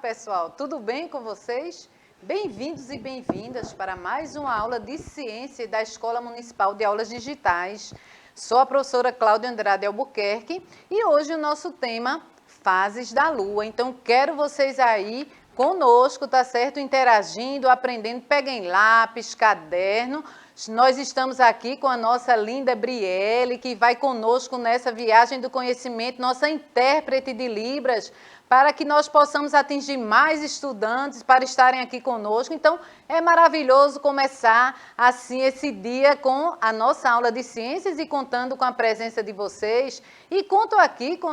pessoal, tudo bem com vocês? Bem-vindos e bem-vindas para mais uma aula de ciência da Escola Municipal de Aulas Digitais. Sou a professora Cláudia Andrade Albuquerque e hoje o nosso tema, fases da Lua. Então, quero vocês aí conosco, tá certo? Interagindo, aprendendo, peguem lápis, caderno. Nós estamos aqui com a nossa linda Brielle, que vai conosco nessa viagem do conhecimento, nossa intérprete de Libras, para que nós possamos atingir mais estudantes para estarem aqui conosco. Então, é maravilhoso começar assim esse dia com a nossa aula de ciências e contando com a presença de vocês. E conto aqui com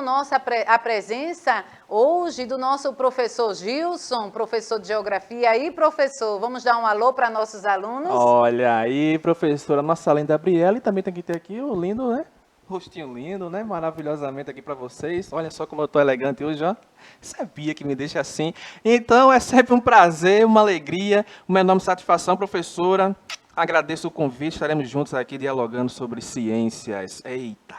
a presença hoje do nosso professor Gilson, professor de Geografia. E aí, professor, vamos dar um alô para nossos alunos? Olha aí, professora, nossa linda Brielle, também tem que ter aqui o lindo, né? Rostinho lindo, né? Maravilhosamente aqui para vocês. Olha só como eu tô elegante hoje, ó. Sabia que me deixa assim. Então, é sempre um prazer, uma alegria, uma enorme satisfação, professora. Agradeço o convite, estaremos juntos aqui dialogando sobre ciências. Eita!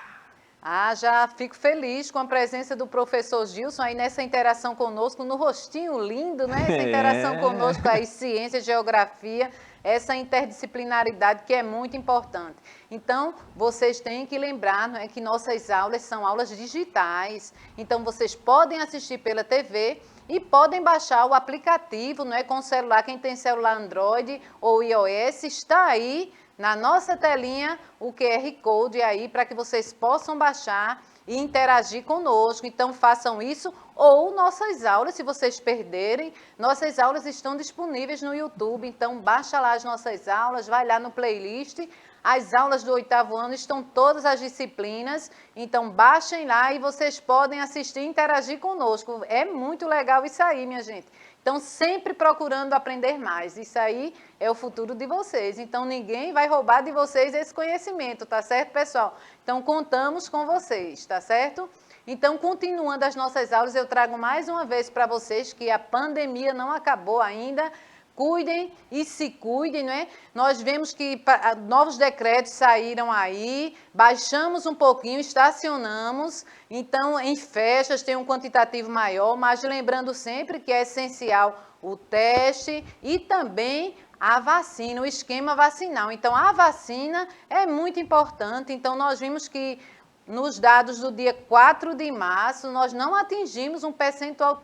Já fico feliz com a presença do professor Gilson aí nessa interação conosco, no rostinho lindo, né? Essa interação conosco aí, ciência, geografia, essa interdisciplinaridade que é muito importante. Então, vocês têm que lembrar, não é, que nossas aulas são aulas digitais. Então, vocês podem assistir pela TV e podem baixar o aplicativo, não é, com o celular. Quem tem celular Android ou iOS, está aí na nossa telinha o QR Code aí para que vocês possam baixar e interagir conosco. Então façam isso, ou nossas aulas, se vocês perderem, nossas aulas estão disponíveis no YouTube. Então baixa lá as nossas aulas, vai lá no playlist. As aulas do 8º ano estão todas as disciplinas, então baixem lá e vocês podem assistir e interagir conosco. É muito legal isso aí, minha gente. Então, sempre procurando aprender mais. Isso aí é o futuro de vocês. Então, ninguém vai roubar de vocês esse conhecimento, tá certo, pessoal? Então, contamos com vocês, tá certo? Então, continuando as nossas aulas, eu trago mais uma vez para vocês que a pandemia não acabou ainda. Cuidem e se cuidem, não é? Nós vemos que novos decretos saíram aí, baixamos um pouquinho, estacionamos, então em festas tem um quantitativo maior, mas lembrando sempre que é essencial o teste e também a vacina, o esquema vacinal. Então a vacina é muito importante, então nós vimos que nos dados do dia 4 de março, nós não atingimos um percentual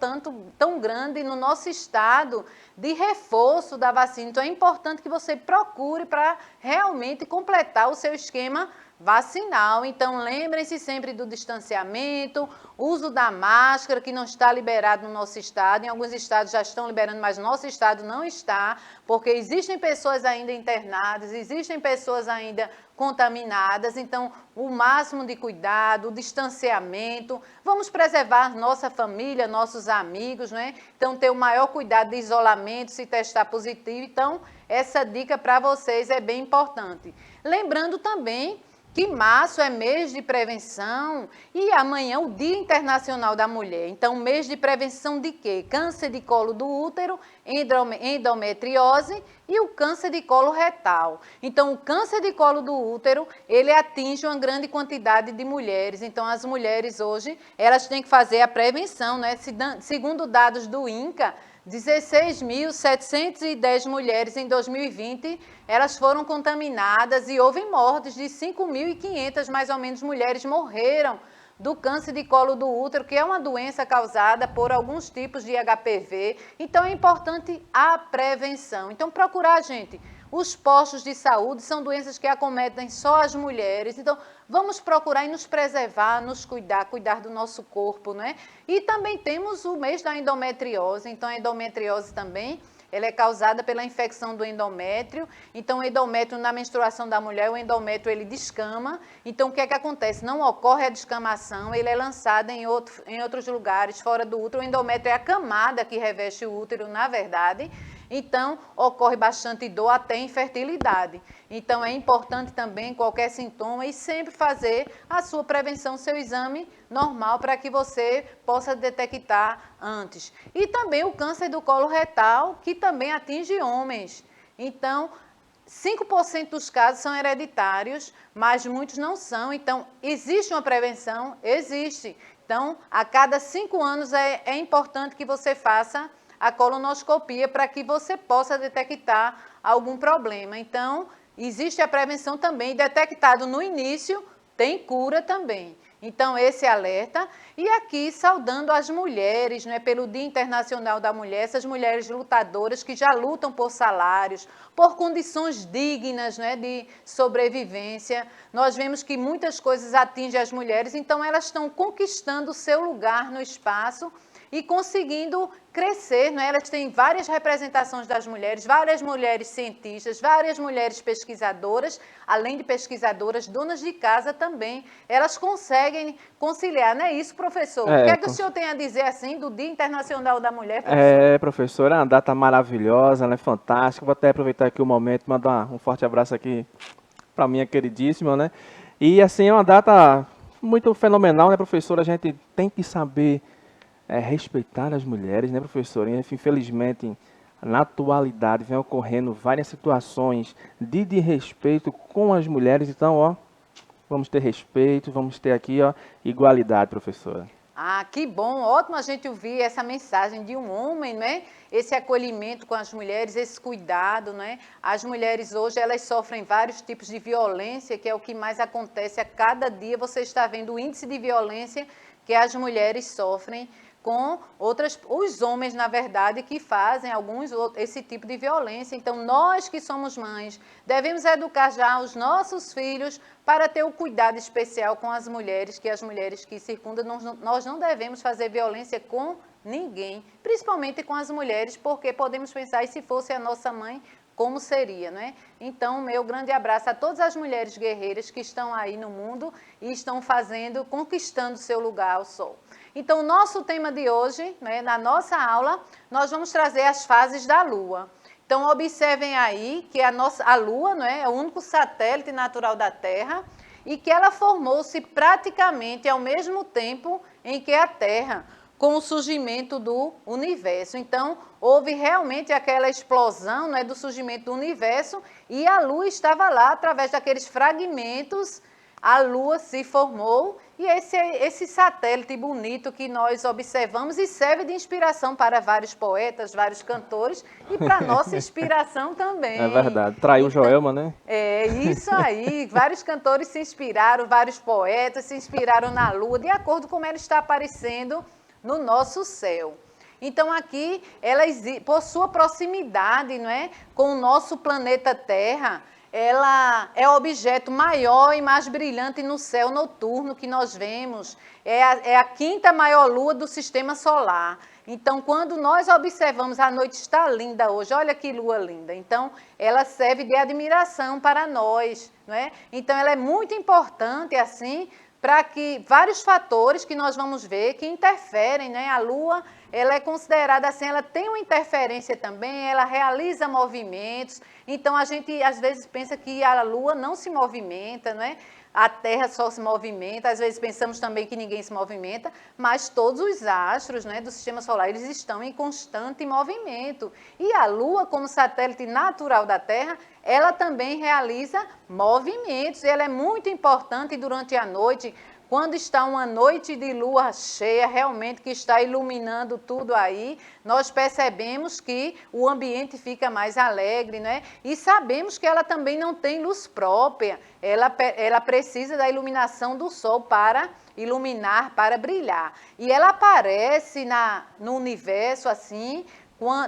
tão grande no nosso estado de reforço da vacina. Então, é importante que você procure para realmente completar o seu esquema vacinal. Então, lembrem-se sempre do distanciamento, uso da máscara, que não está liberado no nosso estado. Em alguns estados já estão liberando, mas no nosso estado não está, porque existem pessoas ainda internadas, existem pessoas ainda contaminadas. Então, o máximo de cuidado, o distanciamento. Vamos preservar nossa família, nossos amigos, né? Então, ter o maior cuidado de isolamento, se testar positivo. Então, essa dica para vocês é bem importante. Lembrando também que março é mês de prevenção e amanhã o Dia Internacional da Mulher. Então, mês de prevenção de quê? Câncer de colo do útero, endometriose e o câncer de colo retal. Então, o câncer de colo do útero, ele atinge uma grande quantidade de mulheres. Então, as mulheres hoje, elas têm que fazer a prevenção, né? Segundo dados do INCA, 16.710 mulheres em 2020, elas foram contaminadas e houve mortes de 5.500, mais ou menos, mulheres morreram do câncer de colo do útero, que é uma doença causada por alguns tipos de HPV. Então, é importante a prevenção. Então, procurar, gente, os postos de saúde são doenças que acometem só as mulheres. Então, vamos procurar e nos preservar, nos cuidar do nosso corpo, né? E também temos o mês da endometriose. Então, a endometriose também, ela é causada pela infecção do endométrio. Então, o endométrio, na menstruação da mulher, o endométrio, ele descama. Então, o que é que acontece? Não ocorre a descamação, ele é lançado em outros lugares, fora do útero. O endométrio é a camada que reveste o útero, na verdade. Então, ocorre bastante dor até infertilidade. Então, é importante também, qualquer sintoma, e sempre fazer a sua prevenção, seu exame normal, para que você possa detectar antes. E também o câncer do colo retal, que também atinge homens. Então, 5% dos casos são hereditários, mas muitos não são. Então, existe uma prevenção? Existe. Então, a cada 5 anos é importante que você faça a colonoscopia para que você possa detectar algum problema. Então, existe a prevenção também, detectado no início, tem cura também. Então, esse alerta. E aqui, saudando as mulheres, né, pelo Dia Internacional da Mulher, essas mulheres lutadoras que já lutam por salários, por condições dignas, né, de sobrevivência. Nós vemos que muitas coisas atingem as mulheres, então elas estão conquistando o seu lugar no espaço e conseguindo crescer, né? Elas têm várias representações das mulheres, várias mulheres cientistas, várias mulheres pesquisadoras, além de pesquisadoras, donas de casa também. Elas conseguem conciliar, não é isso, professor? O que é que o senhor tem a dizer assim do Dia Internacional da Mulher, professor? Professora, é uma data maravilhosa, ela é fantástica. Vou até aproveitar aqui o momento e mandar um forte abraço aqui para minha queridíssima, né? E assim, é uma data muito fenomenal, né, professora? A gente tem que saber respeitar as mulheres, né, professora? Infelizmente, na atualidade, vem ocorrendo várias situações de desrespeito com as mulheres. Então, ó, vamos ter respeito, vamos ter aqui, ó, igualdade, professora. Ah, que bom, ótimo a gente ouvir essa mensagem de um homem, né? Esse acolhimento com as mulheres, esse cuidado, né? As mulheres hoje, elas sofrem vários tipos de violência, que é o que mais acontece a cada dia. Você está vendo o índice de violência que as mulheres sofrem com os homens, na verdade, que fazem esse tipo de violência. Então, nós que somos mães, devemos educar já os nossos filhos para ter o cuidado especial com as mulheres que circundam. Nós não devemos fazer violência com ninguém, principalmente com as mulheres, porque podemos pensar, e se fosse a nossa mãe, como seria, né? Então, meu grande abraço a todas as mulheres guerreiras que estão aí no mundo e estão conquistando seu lugar ao sol. Então, o nosso tema de hoje, né, na nossa aula, nós vamos trazer as fases da Lua. Então, observem aí que a Lua, não é o único satélite natural da Terra e que ela formou-se praticamente ao mesmo tempo em que a Terra, com o surgimento do universo. Então, houve realmente aquela explosão, né, do surgimento do universo e a Lua estava lá através daqueles fragmentos. A Lua se formou e esse satélite bonito que nós observamos e serve de inspiração para vários poetas, vários cantores e para nossa inspiração também. É verdade. Traiu então, Joelma, né? É isso aí. Vários cantores se inspiraram, vários poetas se inspiraram na Lua, de acordo com como ela está aparecendo no nosso céu. Então, aqui, ela por sua proximidade, não é, com o nosso planeta Terra, ela é o objeto maior e mais brilhante no céu noturno que nós vemos. É a quinta maior lua do sistema solar. Então, quando nós observamos, a noite está linda hoje, olha que lua linda. Então, ela serve de admiração para nós, não é? Então, ela é muito importante, assim, para que vários fatores que nós vamos ver que interferem, né? A Lua, ela é considerada assim, ela tem uma interferência também, ela realiza movimentos. Então, a gente às vezes pensa que a Lua não se movimenta, não é? A Terra só se movimenta, às vezes pensamos também que ninguém se movimenta, mas todos os astros, né, do sistema solar, eles estão em constante movimento. E a Lua, como satélite natural da Terra, ela também realiza movimentos. E ela é muito importante durante a noite, quando está uma noite de lua cheia, realmente que está iluminando tudo aí, nós percebemos que o ambiente fica mais alegre, né? E sabemos que ela também não tem luz própria, ela precisa da iluminação do sol para iluminar, para brilhar. E ela aparece no universo assim,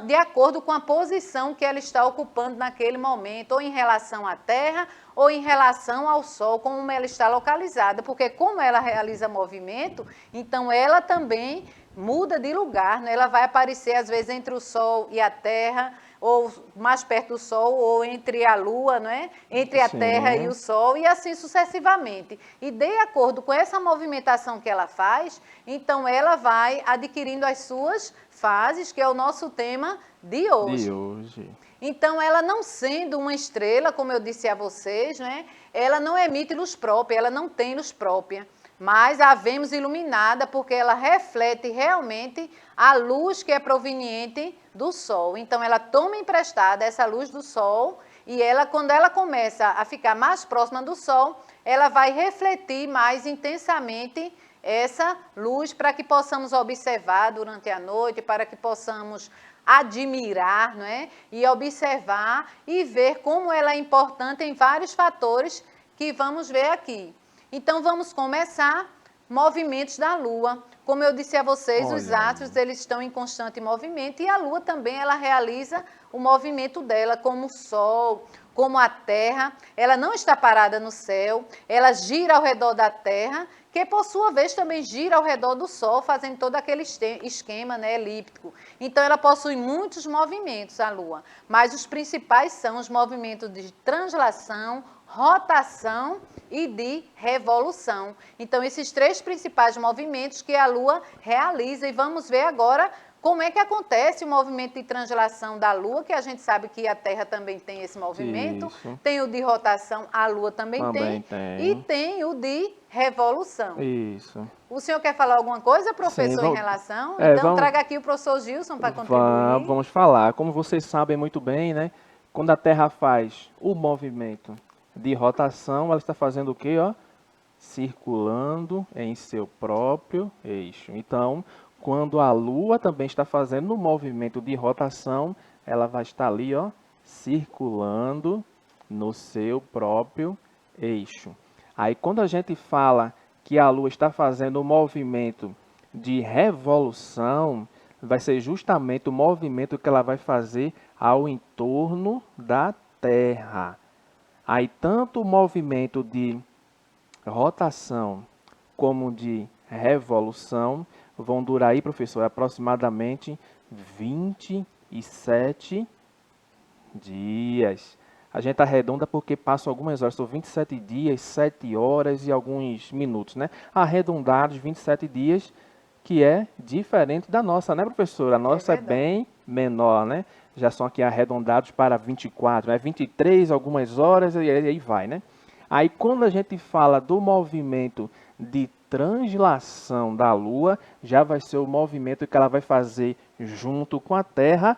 de acordo com a posição que ela está ocupando naquele momento, ou em relação à Terra, ou em relação ao Sol, como ela está localizada, porque como ela realiza movimento, então ela também muda de lugar, né? Ela vai aparecer às vezes entre o Sol e a Terra, ou mais perto do Sol, ou entre a Lua, não é? Entre a Terra e o Sol, e assim sucessivamente. E de acordo com essa movimentação que ela faz, então ela vai adquirindo as suas fases, que é o nosso tema de hoje. Então, ela não sendo uma estrela, como eu disse a vocês, né? Ela não emite luz própria, ela não tem luz própria, mas a vemos iluminada porque ela reflete realmente a luz que é proveniente do Sol. Então, ela toma emprestada essa luz do Sol e ela, quando ela começa a ficar mais próxima do Sol, ela vai refletir mais intensamente essa luz para que possamos observar durante a noite, para que possamos admirar, não é? E observar e ver como ela é importante em vários fatores que vamos ver aqui. Então, vamos começar movimentos da Lua. Como eu disse a vocês, os astros eles estão em constante movimento e a Lua também ela realiza o movimento dela, como o Sol, como a Terra. Ela não está parada no céu, ela gira ao redor da Terra, que por sua vez também gira ao redor do Sol, fazendo todo aquele esquema, né, elíptico. Então ela possui muitos movimentos, a Lua, mas os principais são os movimentos de translação, rotação e de revolução. Então esses três principais movimentos que a Lua realiza, e vamos ver agora como é que acontece o movimento de translação da Lua, que a gente sabe que a Terra também tem esse movimento. Isso. Tem o de rotação, a Lua também tem. E tem o de revolução. Isso. O senhor quer falar alguma coisa, professor, sim, em relação? Então, traga aqui o professor Gilson para contribuir. Vamos falar. Como vocês sabem muito bem, né? Quando a Terra faz o movimento de rotação, ela está fazendo o quê? Ó? Circulando em seu próprio eixo. Então, quando a Lua também está fazendo o movimento de rotação, ela vai estar ali, ó, circulando no seu próprio eixo. Aí, quando a gente fala que a Lua está fazendo o movimento de revolução, vai ser justamente o movimento que ela vai fazer ao entorno da Terra. Aí, tanto o movimento de rotação como de revolução vão durar aí, professor, aproximadamente 27 dias. A gente arredonda porque passa algumas horas, são 27 dias, 7 horas e alguns minutos, né? Arredondados 27 dias, que é diferente da nossa, né, professora? A nossa é bem menor, né? Já são aqui arredondados para 24, né? 23, algumas horas e aí vai, né? Aí quando a gente fala do movimento de translação da Lua, já vai ser o movimento que ela vai fazer junto com a Terra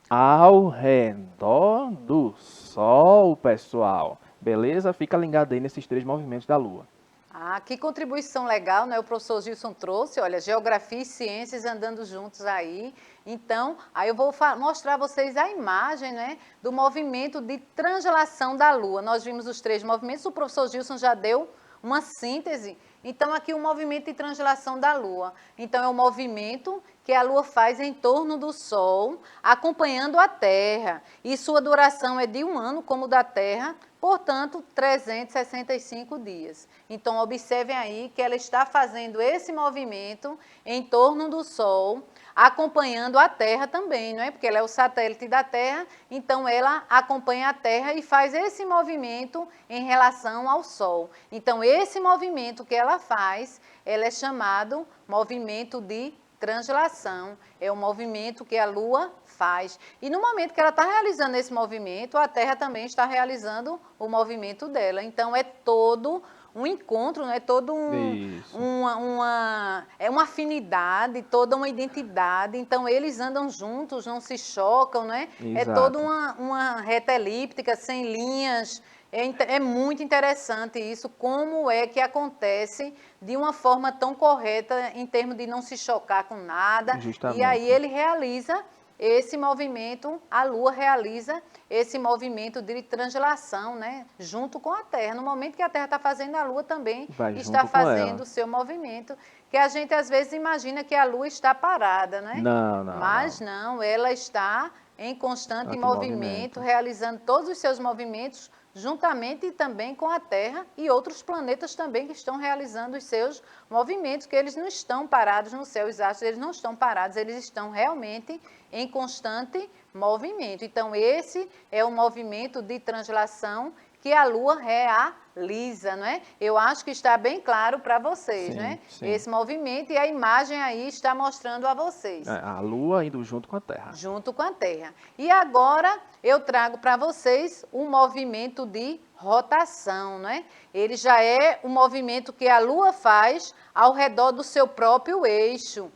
ao redor do Sol, pessoal. Beleza? Fica ligado aí nesses três movimentos da Lua. Ah, que contribuição legal, né? O professor Gilson trouxe, olha, geografia e ciências andando juntos aí. Então, aí eu vou mostrar a vocês a imagem, né, do movimento de translação da Lua. Nós vimos os três movimentos, o professor Gilson já deu uma síntese. Então, aqui o movimento de translação da Lua. Então, é o movimento que a Lua faz em torno do Sol, acompanhando a Terra. E sua duração é de 1 ano, como o da Terra, portanto, 365 dias. Então, observem aí que ela está fazendo esse movimento em torno do Sol, acompanhando a Terra também, não é? Porque ela é o satélite da Terra, então ela acompanha a Terra e faz esse movimento em relação ao Sol. Então, esse movimento que ela faz, ela é chamado movimento de translação. É o movimento que a Lua faz. E no momento que ela está realizando esse movimento, a Terra também está realizando o movimento dela. Então, é todo um encontro, é todo uma afinidade, toda uma identidade. Então, eles andam juntos, não se chocam, né? É toda uma reta elíptica, sem linhas. É muito interessante isso, como é que acontece de uma forma tão correta, em termos de não se chocar com nada. Justamente. E aí ele realiza esse movimento, a Lua realiza esse movimento de translação, né, junto com a Terra. No momento que a Terra está fazendo, a Lua também está fazendo o seu movimento, que a gente às vezes imagina que a Lua está parada, né? Não. Mas não, ela está em constante movimento, realizando todos os seus movimentos, juntamente também com a Terra e outros planetas também que estão realizando os seus movimentos, que eles não estão parados no céu, os astros, eles não estão parados, eles estão realmente em constante movimento. Então, esse é o movimento de translação que a Lua realiza, não é? Eu acho que está bem claro para vocês, né? Sim. Esse movimento, e a imagem aí está mostrando a vocês. A Lua indo junto com a Terra. Junto com a Terra. E agora eu trago para vocês o movimento de rotação, não é? Ele já é o movimento que a Lua faz ao redor do seu próprio eixo.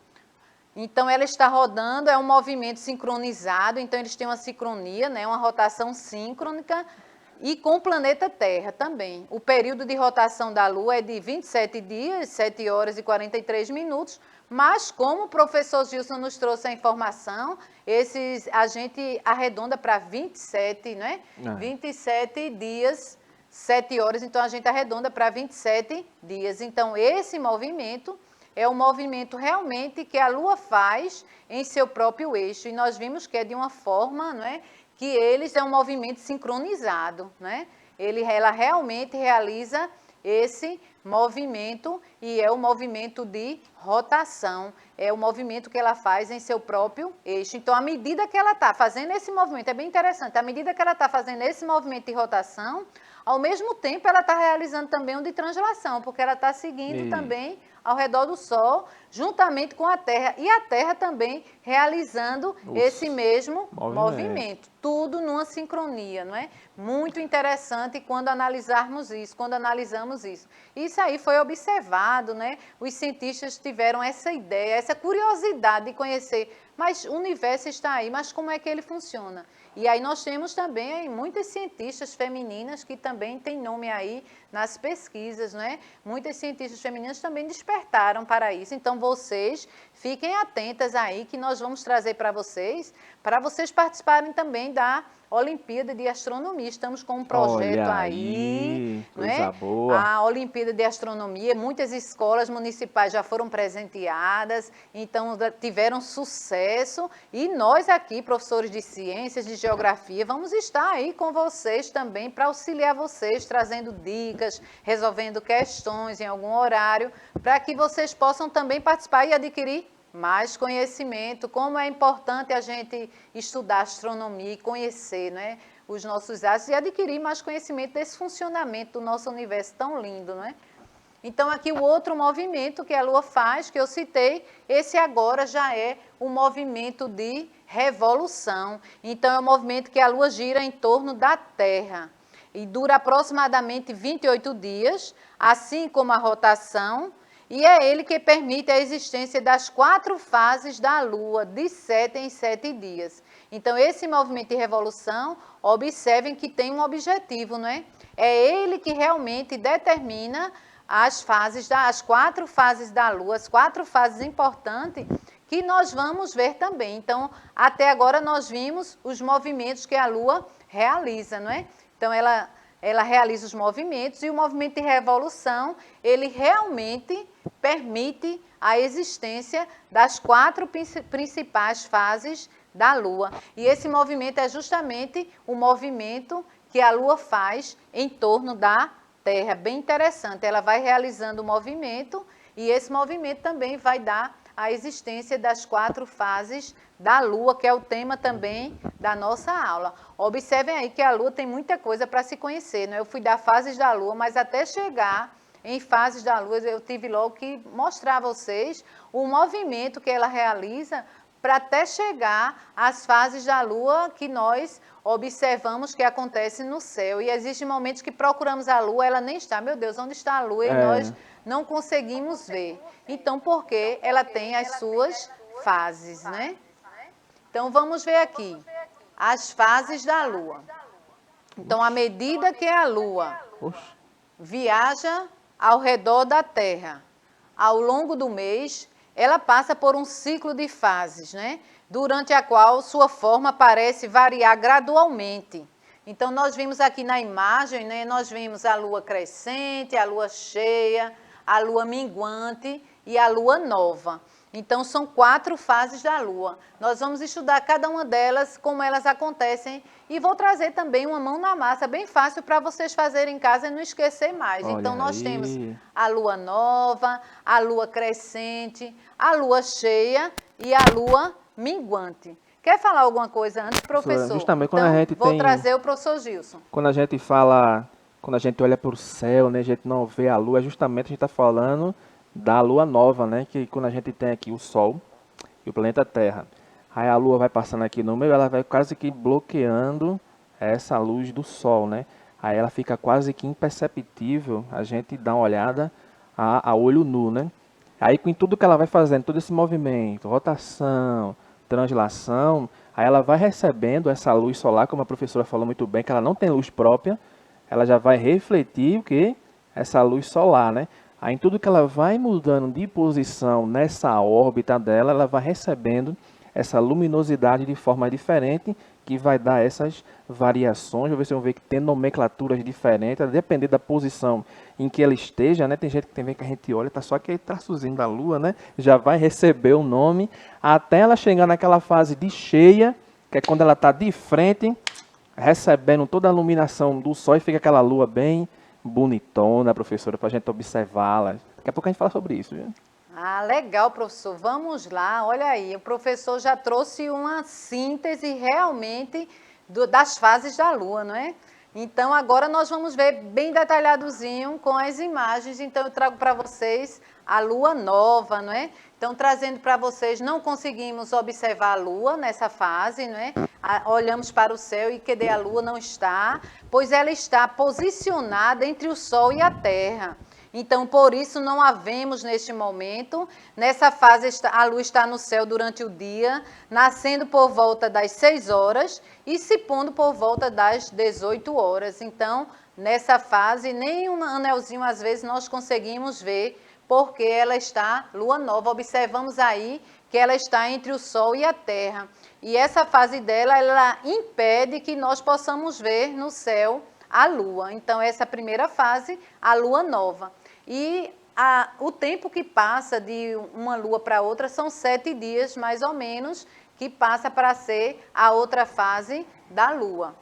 Então, ela está rodando, é um movimento sincronizado, então eles têm uma sincronia, né? Uma rotação síncrona. E com o planeta Terra também. O período de rotação da Lua é de 27 dias, 7 horas e 43 minutos, mas como o professor Gilson nos trouxe a informação, a gente arredonda para 27, né? 27 dias, 7 horas, então a gente arredonda para 27 dias. Então, esse movimento é um movimento realmente que a Lua faz em seu próprio eixo. E nós vimos que é de uma forma, não é? Que eles é um movimento sincronizado, né? Ela realmente realiza esse movimento e é o movimento de rotação, é o movimento que ela faz em seu próprio eixo. Então, à medida que ela está fazendo esse movimento, é bem interessante, à medida que ela está fazendo esse movimento de rotação, ao mesmo tempo ela está realizando também um de translação, porque ela está seguindo também ao redor do Sol, juntamente com a Terra, e a Terra também realizando esse mesmo movimento. Tudo numa sincronia, não é? Muito interessante quando analisamos isso. Isso aí foi observado, né? Os cientistas tiveram essa ideia, essa curiosidade de conhecer, mas o universo está aí, mas como é que ele funciona? E aí nós temos também muitas cientistas femininas que também têm nome aí nas pesquisas, né? Muitas cientistas femininas também despertaram para isso. Então, vocês fiquem atentas aí que nós vamos trazer para vocês participarem também da Olimpíada de Astronomia. Estamos com um projeto aí, coisa boa. A Olimpíada de Astronomia, muitas escolas municipais já foram presenteadas, então tiveram sucesso, e nós aqui, professores de ciências, de geografia, vamos estar aí com vocês também para auxiliar vocês, trazendo dicas, resolvendo questões em algum horário, para que vocês possam também participar e adquirir mais conhecimento, como é importante a gente estudar astronomia e conhecer, né, os nossos astros e adquirir mais conhecimento desse funcionamento do nosso universo tão lindo, não é? Então, aqui o outro movimento que a Lua faz, que eu citei, esse agora já é o movimento de revolução. Então, é o movimento que a Lua gira em torno da Terra e dura aproximadamente 28 dias, assim como a rotação. E é ele que permite a existência das 4 fases da Lua, de 7 em 7 dias. Então, esse movimento de revolução, observem que tem um objetivo, não é? É ele que realmente determina as 4 fases da Lua, as 4 fases importantes, que nós vamos ver também. Então, até agora nós vimos os movimentos que a Lua realiza, não é? Então, ela realiza os movimentos, e o movimento de revolução, ele realmente permite a existência das 4 principais fases da Lua. E esse movimento é justamente o movimento que a Lua faz em torno da Terra. Bem interessante, ela vai realizando o movimento, e esse movimento também vai dar a existência das 4 fases da Lua, que é o tema também da nossa aula. Observem aí que a Lua tem muita coisa para se conhecer, né? Eu fui dar fases da Lua, mas até chegar em fases da Lua, eu tive logo que mostrar a vocês o movimento que ela realiza para até chegar às fases da Lua que nós observamos que acontecem no céu. E existem momentos que procuramos a Lua, ela nem está. Meu Deus, onde está a Lua? E nós não conseguimos ver. Então, porque ela tem as suas fases, né? Então, vamos ver aqui as fases da Lua. Então, à medida que a Lua viaja ao redor da Terra, ao longo do mês, ela passa por um ciclo de fases, né? Durante a qual sua forma parece variar gradualmente. Então, nós vimos aqui na imagem, né? Nós vimos a Lua crescente, a Lua cheia, a Lua minguante e a Lua nova. Então, são 4 fases da Lua. Nós vamos estudar cada uma delas, como elas acontecem, e vou trazer também uma mão na massa, bem fácil para vocês fazerem em casa e não esquecer mais. Olha então, nós aí. temos a Lua nova, a Lua crescente, a Lua cheia e a Lua minguante. Quer falar alguma coisa antes, professor? Justamente quando então, a gente vou tem... trazer o professor Gilson. Quando a gente fala, quando a gente olha para o céu, né, a gente não vê a Lua, justamente a gente está falando da Lua nova, né? Que quando a gente tem aqui o Sol e o planeta Terra, aí a Lua vai passando aqui no meio, ela vai quase que bloqueando essa luz do Sol, né? Aí ela fica quase que imperceptível, a gente dá uma olhada a olho nu, né? Aí com tudo que ela vai fazendo, todo esse movimento, rotação, translação, aí ela vai recebendo essa luz solar, como a professora falou muito bem, que ela não tem luz própria, ela já vai refletir o quê? Essa luz solar, né? Aí em tudo que ela vai mudando de posição nessa órbita dela, ela vai recebendo essa luminosidade de forma diferente, que vai dar essas variações. Vocês vão ver que tem nomenclaturas diferentes, a depender da posição em que ela esteja, né? Tem gente que tem que a gente olha, tá só aquele traçozinho da Lua, né? Já vai receber o nome, até ela chegar naquela fase de cheia, que é quando ela está de frente, recebendo toda a iluminação do Sol, e fica aquela Lua bem bonitona, professora, para a gente observá-la. Daqui a pouco a gente fala sobre isso, viu? Ah, legal, professor. Vamos lá. Olha aí, o professor já trouxe uma síntese realmente das fases da Lua, não é? Então, agora nós vamos ver bem detalhadozinho com as imagens. Então, eu trago para vocês a Lua nova, não é? Então, trazendo para vocês, não conseguimos observar a Lua nessa fase, não é? Olhamos para o céu e cadê a Lua? Não está, pois ela está posicionada entre o Sol e a Terra. Então, por isso, não a vemos neste momento. Nessa fase, a Lua está no céu durante o dia, nascendo por volta das 6 horas e se pondo por volta das 18 horas. Então, nessa fase, nem um anelzinho, às vezes, nós conseguimos ver, porque ela está Lua nova. Observamos aí que ela está entre o Sol e a Terra. E essa fase dela, ela impede que nós possamos ver no céu a Lua. Então, essa primeira fase, a Lua nova. E o tempo que passa de uma Lua para outra são 7 dias, mais ou menos, que passa para ser a outra fase da Lua.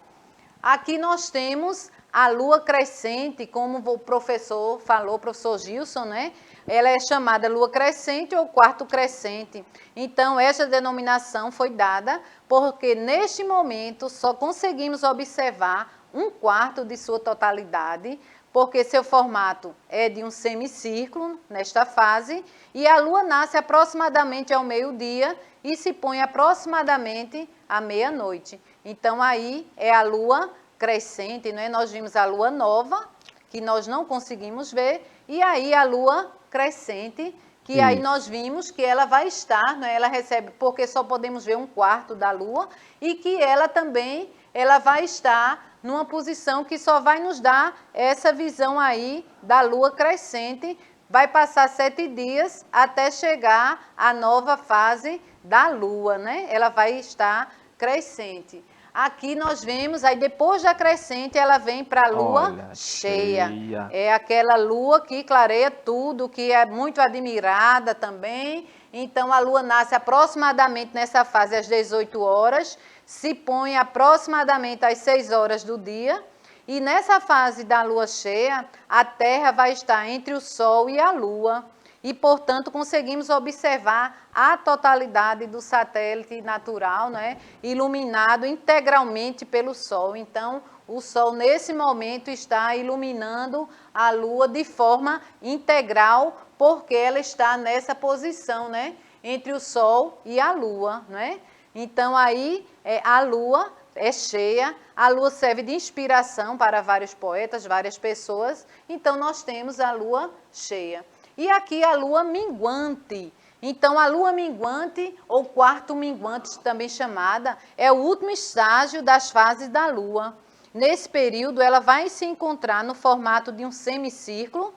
Aqui nós temos a Lua crescente, como o professor falou, o professor Gilson, né? Ela é chamada Lua crescente ou quarto crescente. Então, essa denominação foi dada porque, neste momento, só conseguimos observar um quarto de sua totalidade, porque seu formato é de um semicírculo, nesta fase, e a Lua nasce aproximadamente ao meio-dia e se põe aproximadamente à meia-noite. Então, aí é a Lua crescente, não é? Nós vimos a Lua nova, que nós não conseguimos ver, e aí a Lua crescente, que aí nós vimos que ela vai estar, não é? Ela recebe, porque só podemos ver um quarto da Lua, e que ela também, ela vai estar numa posição que só vai nos dar essa visão aí da Lua crescente. Vai passar 7 dias até chegar à nova fase da Lua, né? Ela vai estar crescente. Aqui nós vemos, aí depois da crescente, ela vem para a Lua cheia. É aquela Lua que clareia tudo, que é muito admirada também. Então, a Lua nasce aproximadamente nessa fase às 18 horas, se põe aproximadamente às 6 horas do dia. E nessa fase da Lua cheia, a Terra vai estar entre o Sol e a Lua. E, portanto, conseguimos observar a totalidade do satélite natural, né, iluminado integralmente pelo Sol. Então, o Sol, nesse momento, está iluminando a Lua de forma integral, porque ela está nessa posição, né, entre o Sol e a Lua, né? Então, aí, a Lua é cheia, a Lua serve de inspiração para vários poetas, várias pessoas. Então, nós temos a Lua cheia. E aqui a Lua minguante. Então, a Lua minguante, ou quarto minguante também chamada, é o último estágio das fases da Lua. Nesse período, ela vai se encontrar no formato de um semicírculo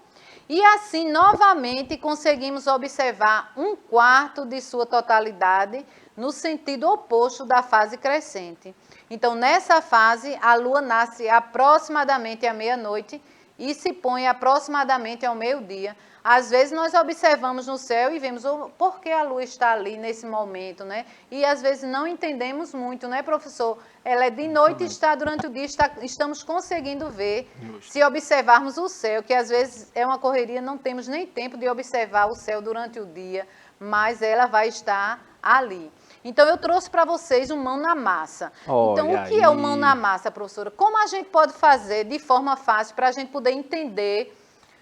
e assim, novamente, conseguimos observar um quarto de sua totalidade no sentido oposto da fase crescente. Então, nessa fase, a Lua nasce aproximadamente à meia-noite e se põe aproximadamente ao meio-dia. Às vezes nós observamos no céu e vemos por que a Lua está ali nesse momento, né? E às vezes não entendemos muito, né, professor? Ela é de noite e está durante o dia, estamos conseguindo ver, se observarmos o céu, que às vezes é uma correria, não temos nem tempo de observar o céu durante o dia, mas ela vai estar ali. Então, eu trouxe para vocês um mão na massa. Então, o que é o mão na massa, professora? Como a gente pode fazer de forma fácil para a gente poder entender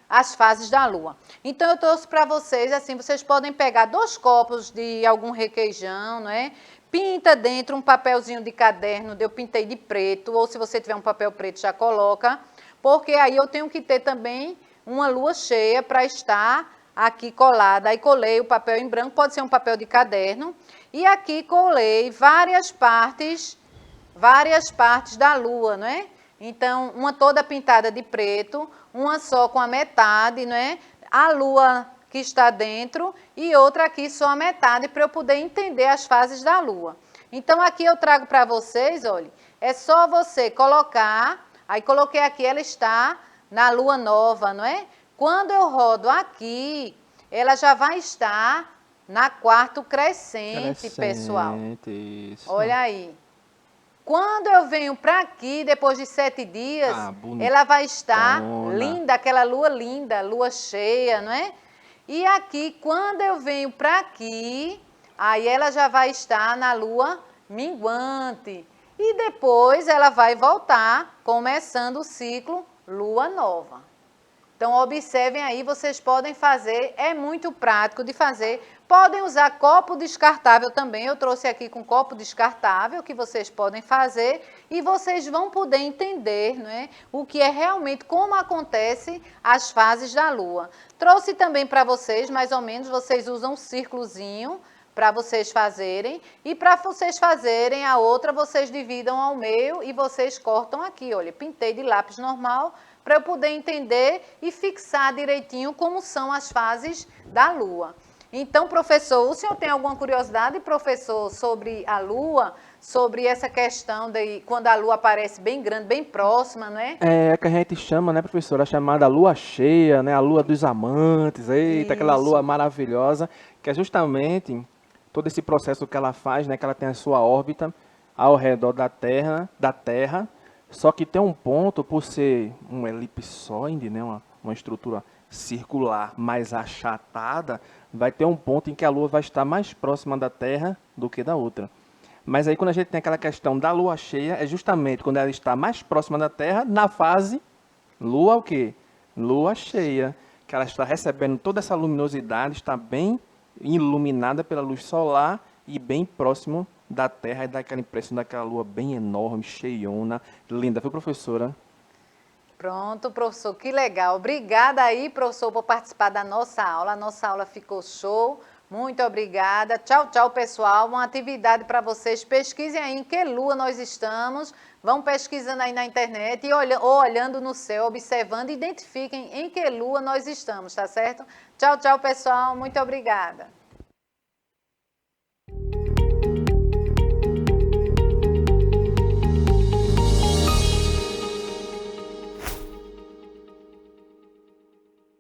as fases da Lua? Então, eu trouxe para vocês, assim, vocês podem pegar 2 copos de algum requeijão, não é? Pinta dentro um papelzinho de caderno, eu pintei de preto, ou se você tiver um papel preto, já coloca, porque aí eu tenho que ter também uma lua cheia para estar aqui colada. Aí colei o papel em branco, pode ser um papel de caderno, e aqui colei várias partes da Lua, não é? Então, uma toda pintada de preto, uma só com a metade, né? A lua que está dentro e outra aqui só a metade para eu poder entender as fases da lua. Então, aqui eu trago para vocês, olha, é só você colocar, aí coloquei aqui, ela está na lua nova, não é? Quando eu rodo aqui, ela já vai estar na quarto crescente, pessoal. Isso. Olha aí. Quando eu venho para aqui, depois de 7 dias, ela vai estar linda, aquela lua linda, lua cheia, não é? E aqui, quando eu venho para aqui, aí ela já vai estar na lua minguante. E depois ela vai voltar, começando o ciclo lua nova. Então, observem aí, vocês podem fazer, é muito prático de fazer. Podem usar copo descartável também, eu trouxe aqui com copo descartável, que vocês podem fazer, e vocês vão poder entender, não é, o que é realmente, como acontece as fases da Lua. Trouxe também para vocês, mais ou menos, vocês usam um círculozinho para vocês fazerem, e para vocês fazerem a outra, vocês dividam ao meio e vocês cortam aqui, olha, pintei de lápis normal, para eu poder entender e fixar direitinho como são as fases da Lua. Então, professor, o senhor tem alguma curiosidade, professor, sobre a Lua, sobre essa questão de quando a Lua aparece bem grande, bem próxima, não é? É que a gente chama, né, professora, a chamada lua cheia, né, a lua dos amantes, eita, aquela lua maravilhosa, que é justamente todo esse processo que ela faz, né, que ela tem a sua órbita ao redor da Terra, só que tem um ponto, por ser um elipsoide, né, uma estrutura circular mais achatada, vai ter um ponto em que a Lua vai estar mais próxima da Terra do que da outra. Mas aí quando a gente tem aquela questão da Lua cheia, é justamente quando ela está mais próxima da Terra, na fase Lua o quê? Lua cheia, que ela está recebendo toda essa luminosidade, está bem iluminada pela luz solar e bem próximo da Terra e dá aquela impressão daquela lua bem enorme, cheiona, linda. Viu, professora? Pronto, professor, que legal. Obrigada aí, professor, por participar da nossa aula. A nossa aula ficou show. Muito obrigada. Tchau, tchau, pessoal. Uma atividade para vocês. Pesquisem aí em que lua nós estamos. Vão pesquisando aí na internet ou olhando no céu, observando. Identifiquem em que lua nós estamos, tá certo? Tchau, tchau, pessoal. Muito obrigada.